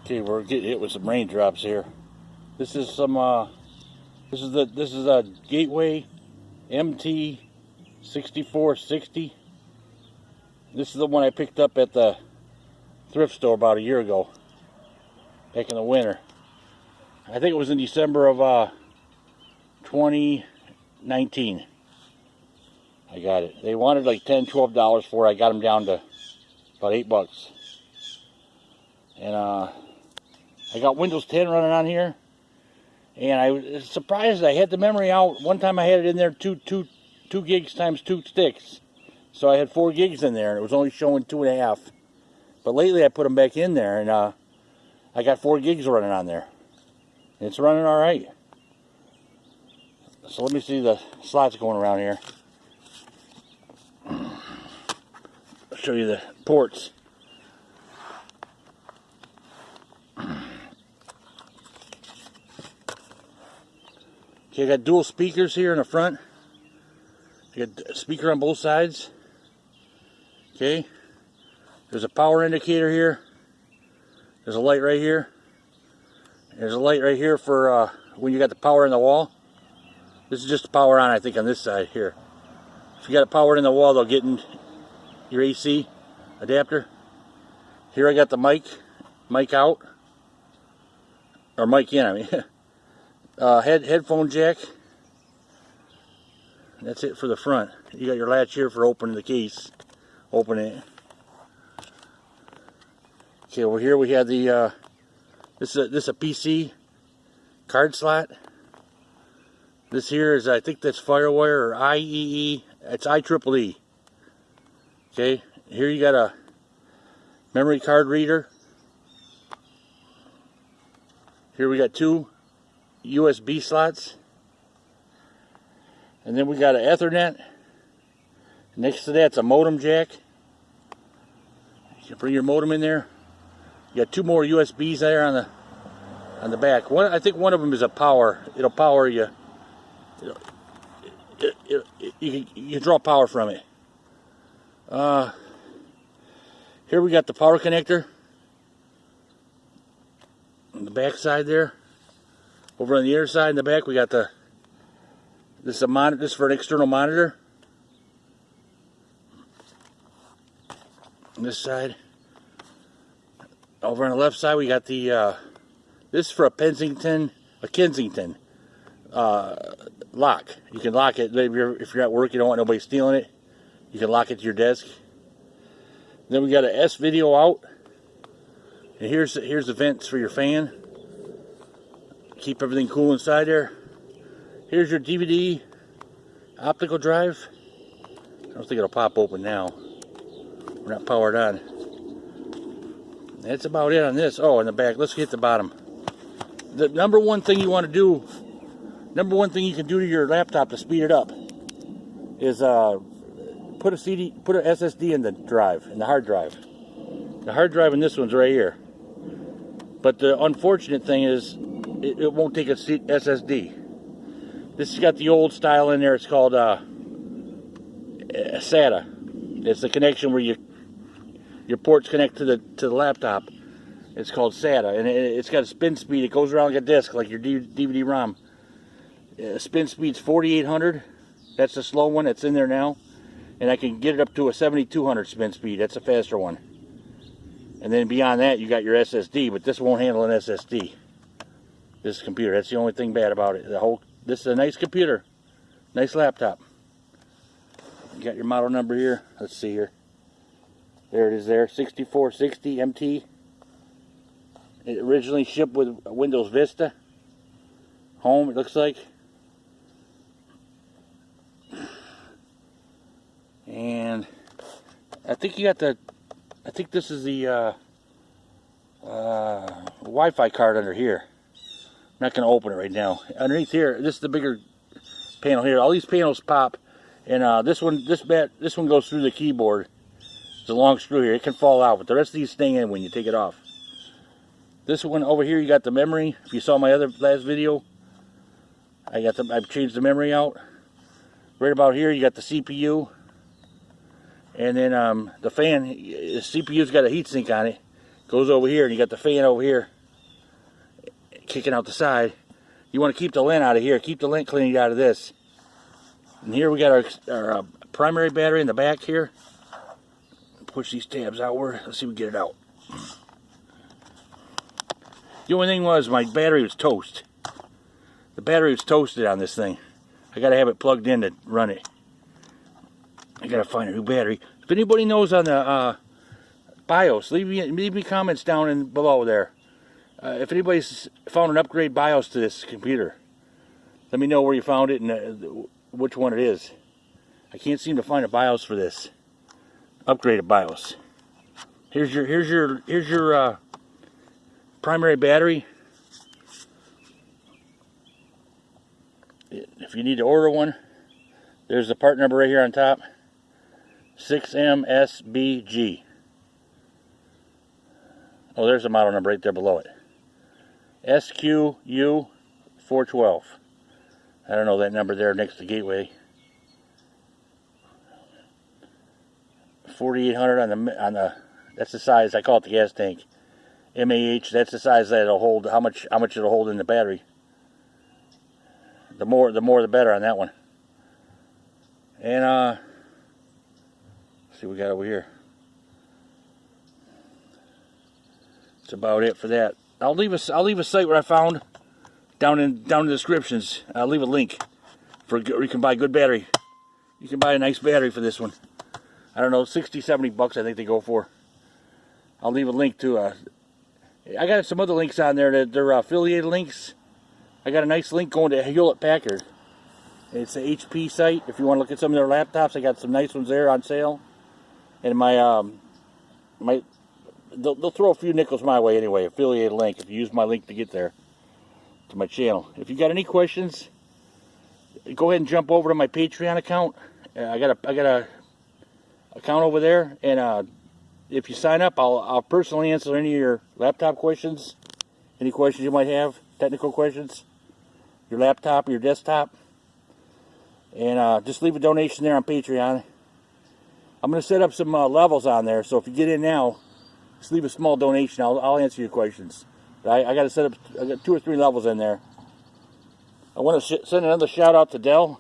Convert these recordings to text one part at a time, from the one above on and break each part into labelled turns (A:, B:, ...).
A: Okay, we're getting hit with some raindrops here. This is some this is a Gateway MT6460. This is the one I picked up at the thrift store about a year ago, back in the winter. I think it was in December of 2019. I got it. They wanted like $10-12 for it. I got them down to about $8. And I got Windows 10 running on here, and I was surprised I had the memory out. One time I had it in there 2 gigs times 2 sticks, so I had 4 gigs in there, and it was only showing 2.5. But lately I put them back in there, and I got 4 gigs running on there. It's running all right. So let me see the slots going around here. I'll show you the ports. Okay, I got dual speakers here in the front. I got a speaker on both sides. Okay, there's a power indicator here. There's a light right here. There's a light right here for when you got the power in the wall. This is just the power on, I think, on this side here. If you got it powered in the wall, they'll get in your AC adapter. Here I got the mic out, or mic in, I mean. Headphone jack. That's it for the front. You got your latch here for opening the case. Open it. Okay, over here we have the this is a PC card slot. This here is, I think that's Firewire or IEE. It's IEEE. Okay, here you got a memory card reader. Here we got 2 USB slots, and then we got an Ethernet. Next to that's a modem jack. You can bring your modem in there. You got 2 more USBs there on the back. One, I think one of them is a power. It'll power you. You can draw power from it. Here we got the power connector on the back side there. Over on the other side in the back, we got this is a monitor. This is for an external monitor. On this side. Over on the left side, we got the this is for a Kensington lock. You can lock it if you're at work. You don't want nobody stealing it. You can lock it to your desk. Then we got an S video out. And here's the vents for your fan. Keep everything cool inside there. Here's your DVD optical drive. I don't think it'll pop open now. We're not powered on. That's about it on this. Oh, in the back. Let's get the bottom. The number one thing you want to do, number one thing you can do to your laptop to speed it up is put an SSD in the drive, in the hard drive. The hard drive in this one's right here. But the unfortunate thing is, it won't take a SSD. This has got the old style in there. It's called SATA. It's the connection where your ports connect to the laptop. It's called SATA, and it's got a spin speed. It goes around like a disc, like your DVD-ROM. Spin speed's 4,800. That's the slow one. That's in there now, and I can get it up to a 7,200 spin speed. That's a faster one. And then beyond that, you got your SSD, but this won't handle an SSD. This computer. That's the only thing bad about it. This is a nice computer, nice laptop. You got your model number here. Let's see here. There it is. There, 6460 MT. It originally shipped with Windows Vista. Home, it looks like. And I think you got the. I think this is the Wi-Fi card under here. I'm not going to open it right now. Underneath here, this is the bigger panel here. All these panels pop, and this one goes through the keyboard. It's a long screw here. It can fall out, but the rest of these stay in when you take it off. This one over here, you got the memory. If you saw my last video, I've changed the memory out. Right about here, you got the CPU, and then the fan. The CPU's got a heatsink on it. Goes over here, and you got the fan over here. kicking out the side. You want to keep the lint out of here. Keep the lint cleaning out of this. And here we got our primary battery in the back here. Push these tabs outward. Let's see if we get it out. The only thing was my battery was toast. The battery was toasted on this thing. I gotta have it plugged in to run it. I gotta find a new battery. If anybody knows on the BIOS, leave me comments down below there. If anybody's found an upgrade BIOS to this computer, let me know where you found it and which one it is. I can't seem to find a BIOS for this. Upgraded BIOS. Here's your primary battery. If you need to order one, there's the part number right here on top. 6MSBG. Oh, there's the model number right there below it. SQU412. I don't know that number there next to gateway. 4800 on the that's the size, I call it the gas tank. MAH, that's the size that it'll hold, how much it'll hold in the battery. The more the better on that one. And let's see what we got over here. That's about it for that. I'll leave a site where I found down in the descriptions. I'll leave a link for you can buy good battery. You can buy a nice battery for this one. I don't know, 60, 70 bucks I think they go for. I'll leave a link to I got some other links on there that they're affiliated links. I got a nice link going to Hewlett Packard. It's an HP site. If you want to look at some of their laptops, I got some nice ones there on sale. And they'll throw a few nickels my way anyway. Affiliated link if you use my link to get there to my channel. If you got any questions, go ahead and jump over to my Patreon account. I got a account over there, and if you sign up, I'll personally answer any of your laptop questions, any questions you might have, technical questions, your laptop or your desktop, and just leave a donation there on Patreon. I'm going to set up some levels on there, so if you get in now, just leave a small donation. I'll answer your questions. I got to set up. I got 2 or 3 levels in there. I want to send another shout out to Dell.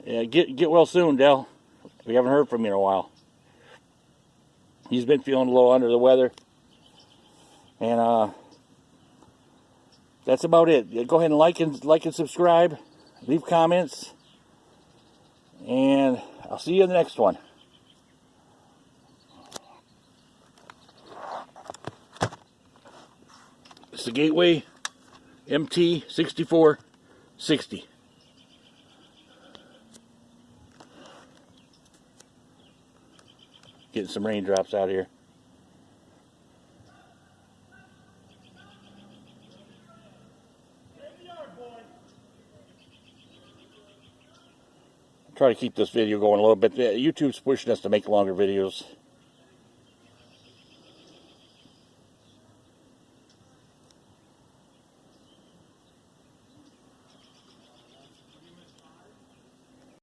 A: Get well soon, Dell. We haven't heard from you in a while. He's been feeling a little under the weather, and that's about it. Go ahead and like and subscribe. Leave comments, and I'll see you in the next one. It's the Gateway MT6460. Getting some raindrops out here. Try to keep this video going a little bit. YouTube's pushing us to make longer videos.